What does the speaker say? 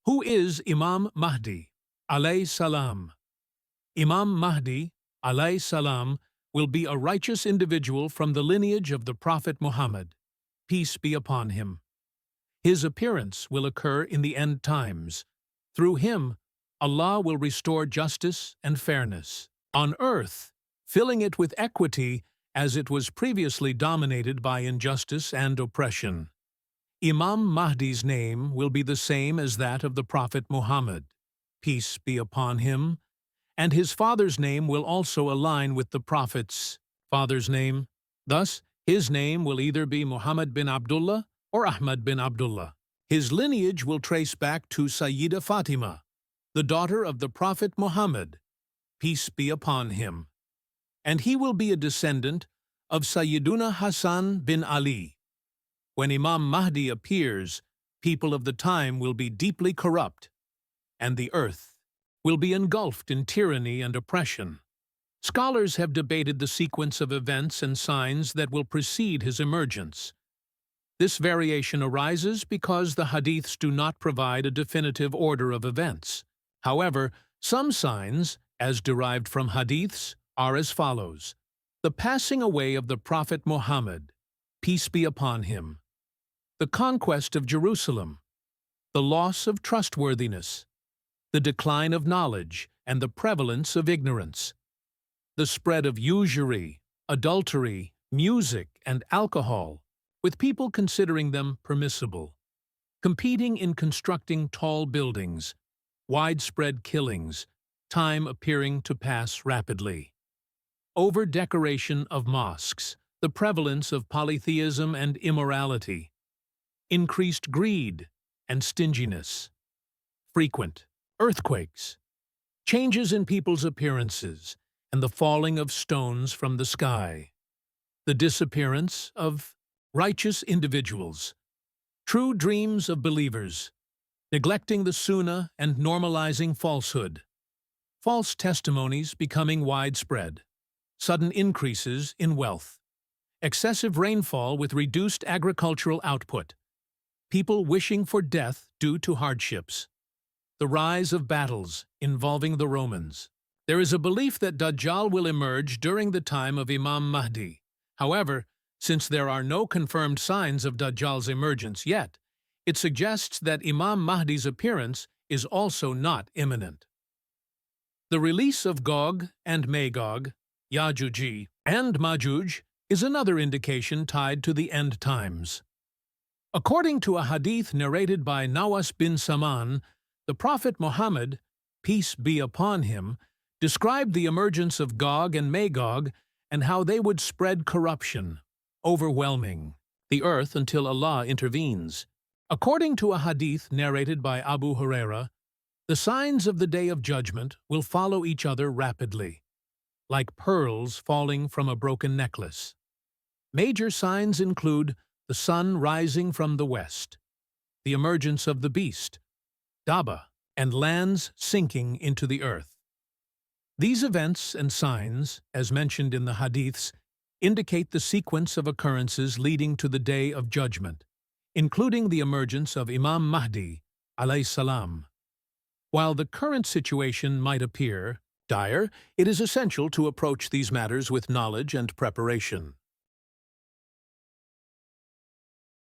Who is Imam Mahdi, alayhi salam? Imam Mahdi, alayhi salam, will be a righteous individual from the lineage of the Prophet Muhammad, peace be upon him. His appearance will occur in the end times. Through him, Allah will restore justice and fairness on earth, filling it with equity as it was previously dominated by injustice and oppression. Imam Mahdi's name will be the same as that of the Prophet Muhammad, peace be upon him, and his father's name will also align with the Prophet's father's name. Thus, his name will either be Muhammad bin Abdullah or Ahmad bin Abdullah. His lineage will trace back to Sayyida Fatima, the daughter of the Prophet Muhammad, peace be upon him, and he will be a descendant of Sayyiduna Hasan bin Ali. When Imam Mahdi appears, people of the time will be deeply corrupt, and the earth will be engulfed in tyranny and oppression. Scholars have debated the sequence of events and signs that will precede his emergence. This variation arises because the Hadiths do not provide a definitive order of events. However, some signs, as derived from Hadiths, are as follows. The passing away of the Prophet Muhammad, peace be upon him. The conquest of Jerusalem. The loss of trustworthiness. The decline of knowledge and the prevalence of ignorance. The spread of usury, adultery, music, and alcohol, with people considering them permissible. Competing in constructing tall buildings. Widespread killings, time appearing to pass rapidly. Over-decoration of mosques, the prevalence of polytheism and immorality. Increased greed and stinginess. Frequent earthquakes. Changes in people's appearances and the falling of stones from the sky. The disappearance of righteous individuals. True dreams of believers. Neglecting the sunnah and normalizing falsehood. False testimonies becoming widespread. Sudden increases in wealth. Excessive rainfall with reduced agricultural output. People wishing for death due to hardships. The rise of battles involving the Romans. There is a belief that Dajjal will emerge during the time of Imam Mahdi. However, since there are no confirmed signs of Dajjal's emergence yet, it suggests that Imam Mahdi's appearance is also not imminent. The release of Gog and Magog, Yajuj and Majuj, is another indication tied to the end times. According to a hadith narrated by Nawas bin Saman, the Prophet Muhammad, peace be upon him, described the emergence of Gog and Magog and how they would spread corruption, overwhelming the earth until Allah intervenes. According to a hadith narrated by Abu Huraira, the signs of the Day of Judgment will follow each other rapidly, like pearls falling from a broken necklace. Major signs include the sun rising from the west, the emergence of the beast, Daba, and lands sinking into the earth. These events and signs, as mentioned in the Hadiths, indicate the sequence of occurrences leading to the Day of Judgment, including the emergence of Imam Mahdi, alayhi salam. While the current situation might appear dire, it is essential to approach these matters with knowledge and preparation.